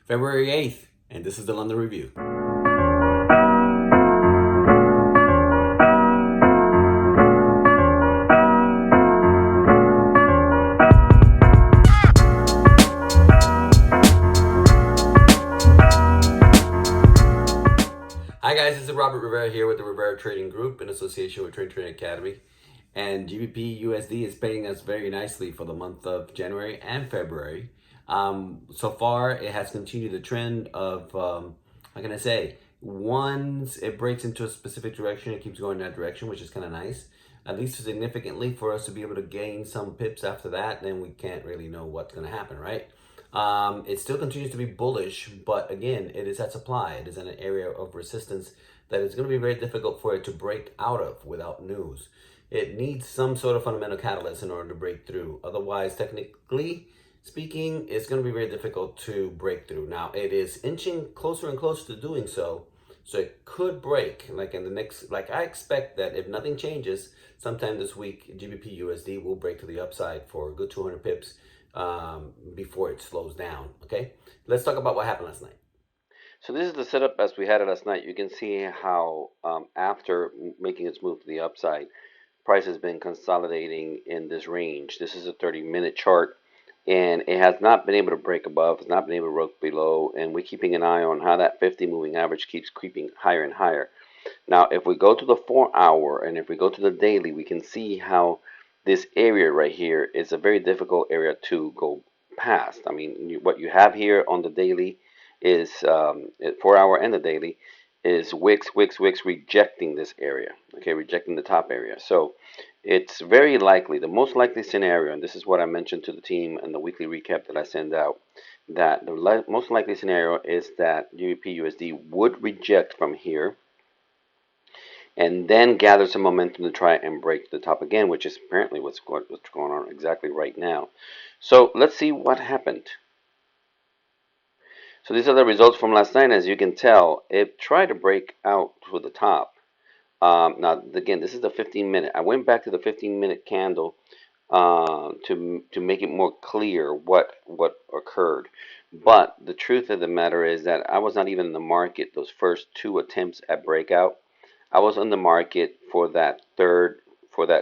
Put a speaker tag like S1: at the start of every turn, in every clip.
S1: February 8th, and this is the London Review. Hi guys, this is Robert Rivera here with the Rivera Trading Group in association with Trade Trading Academy. And GBP USD is paying us very nicely for the month of January and February. So far, it has continued the trend of, how can I say, once it breaks into a specific direction, it keeps going in that direction, which is kind of nice. At least significantly for us to be able to gain some pips after that, then we can't really know what's going to happen, right? It still continues to be bullish, but again, it is at supply. It is in an area of resistance that is going to be very difficult for it to break out of without news. It needs some sort of fundamental catalyst in order to break through. Otherwise, technically speaking, it's going to be very difficult to break through. Now, it is inching closer and closer to doing so. So it could break like in the next, like I expect that if nothing changes, sometime this week, GBP USD will break to the upside for a good 200 pips before it slows down. Okay, let's talk about what happened last night.
S2: So this is the setup as we had it last night. You can see how after making its move to the upside, price has been consolidating in this range. This is a 30-minute chart, and it has not been able to break above, it's not been able to break below, and we're keeping an eye on how that 50 moving average keeps creeping higher and higher. Now, if we go to the 4 hour and if we go to the daily, we can see how this area right here is a very difficult area to go past. I mean, what you have here on the daily is 4 hour and the daily is wicks rejecting this area, okay, rejecting the top area. So it's very likely, the most likely scenario, and this is what I mentioned to the team in the weekly recap that I send out, that the most likely scenario is that GBP USD would reject from here and then gather some momentum to try and break the top again, which is apparently what's going on exactly right now. So let's see what happened. So these are the results from last night. As you can tell, it tried to break out to the top. Now, again, this is the 15-minute. I went back to the 15-minute candle to make it more clear what occurred. But the truth of the matter is that I was not even in the market those first two attempts at breakout. I was on the market for that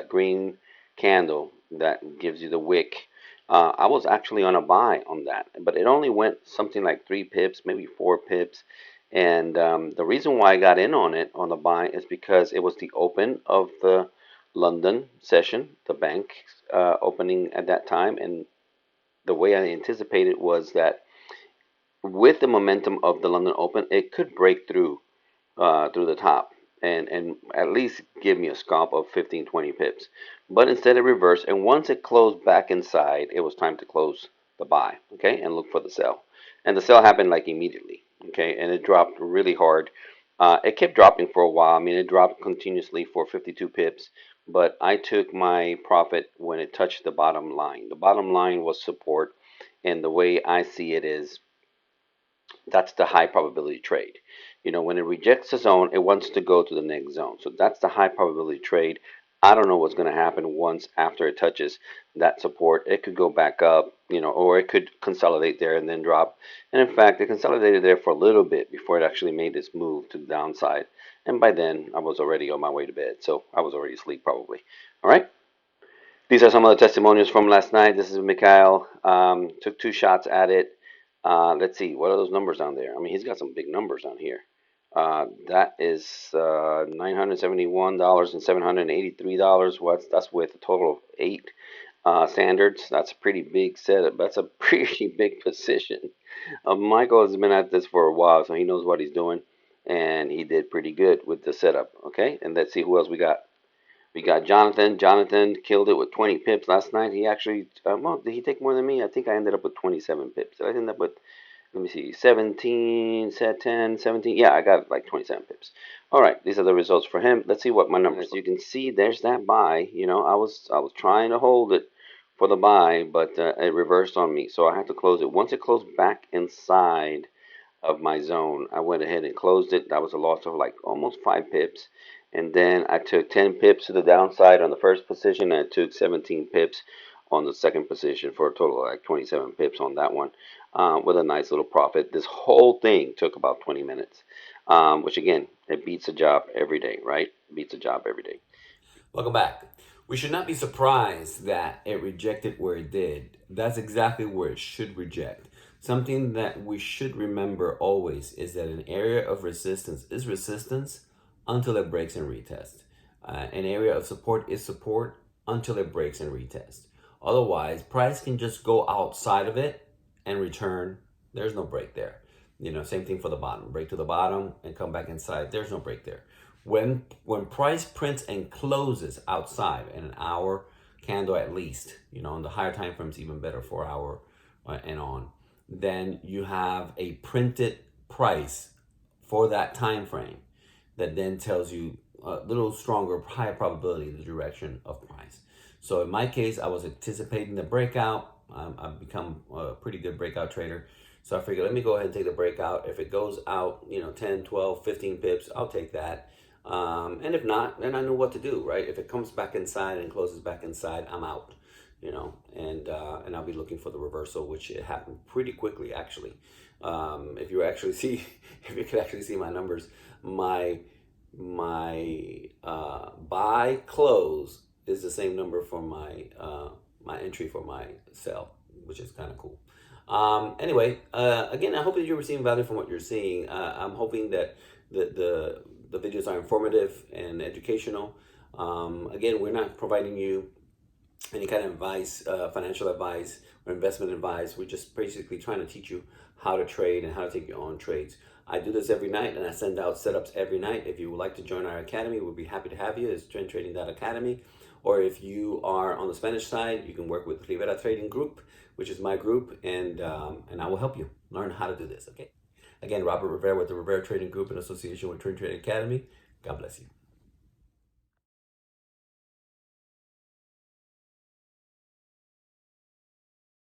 S2: green candle that gives you the wick. I was actually on a buy on that, but it only went something like 3 pips, maybe 4 pips. And the reason why I got in on it on the buy is because it was the open of the London session, the bank opening at that time, and the way I anticipated was that with the momentum of the London Open, it could break through the top and at least give me a scalp of 15, 20 pips. But instead it reversed, and once it closed back inside, it was time to close the buy, okay, and look for the sell. And the sell happened like immediately, okay, and it dropped really hard. It kept dropping for a while. I mean, it dropped continuously for 52 pips, but I took my profit when it touched the bottom line. The bottom line was support, and the way I see it is that's the high probability trade. You know, when it rejects a zone, it wants to go to the next zone. So that's the high probability trade. I don't know what's going to happen once after it touches that support. It could go back up, you know, or it could consolidate there and then drop. And in fact, it consolidated there for a little bit before it actually made this move to the downside. And by then, I was already on my way to bed. So I was already asleep probably. All right. These are some of the testimonials from last night. This is Mikhail. Took 2 shots at it. Let's see, what are those numbers on there? I mean, he's got some big numbers on here. That is $971 and $783. That's with a total of 8 standards. That's a pretty big setup. That's a pretty big position. Michael has been at this for a while, so he knows what he's doing, and he did pretty good with the setup. Okay, and let's see who else we got. We got Jonathan. Jonathan killed it with 20 pips last night. He actually, well, did he take more than me? I think I ended up with 27 pips. Did I end up with, let me see, 17, set 10, 17? Yeah, I got like 27 pips. All right, these are the results for him. Let's see what my numbers. As you can see, there's that buy. You know, I was trying to hold it for the buy, but it reversed on me, so I had to close it. Once it closed back inside of my zone, I went ahead and closed it. That was a loss of like almost 5 pips. And then I took 10 pips to the downside on the first position, and I took 17 pips on the second position for a total of like 27 pips on that one. with a nice little profit. This whole thing took about 20 minutes, which again, it beats a job every day, right? Beats a job every day.
S1: Welcome back. We should not be surprised that it rejected where it did. That's exactly where it should reject. Something that we should remember always is that an area of resistance is resistance until it breaks and retest. An area of support is support until it breaks and retest. Otherwise, price can just go outside of it and return. There's no break there. Same thing for the bottom. Break to the bottom and come back inside. There's no break there. When price prints and closes outside in an hour candle at least, on the higher time frames even better, 4 hour and on, then you have a printed price for that time frame that then tells you a little stronger, higher probability in the direction of price. So in my case, I was anticipating the breakout. I've become a pretty good breakout trader. So I figured, let me go ahead and take the breakout. If it goes out, 10, 12, 15 pips, I'll take that. And if not, then I know what to do, right? If it comes back inside and closes back inside, I'm out, and I'll be looking for the reversal, which it happened pretty quickly, actually. If you could actually see my numbers, my buy close is the same number for my entry for my sell, which is kind of cool. Anyway, again, I hope that you're receiving value from what you're seeing. I'm hoping that the videos are informative and educational. Again, we're not providing you any kind of advice, financial advice or investment advice. We're just basically trying to teach you how to trade and how to take your own trades. I do this every night, and I send out setups every night. If you would like to join our academy, we'll be happy to have you. It's TrendTrading.academy. Or if you are on the Spanish side, you can work with Rivera Trading Group, which is my group, and I will help you learn how to do this, okay? Again, Robert Rivera with the Rivera Trading Group in association with Trend Trading Academy. God bless you.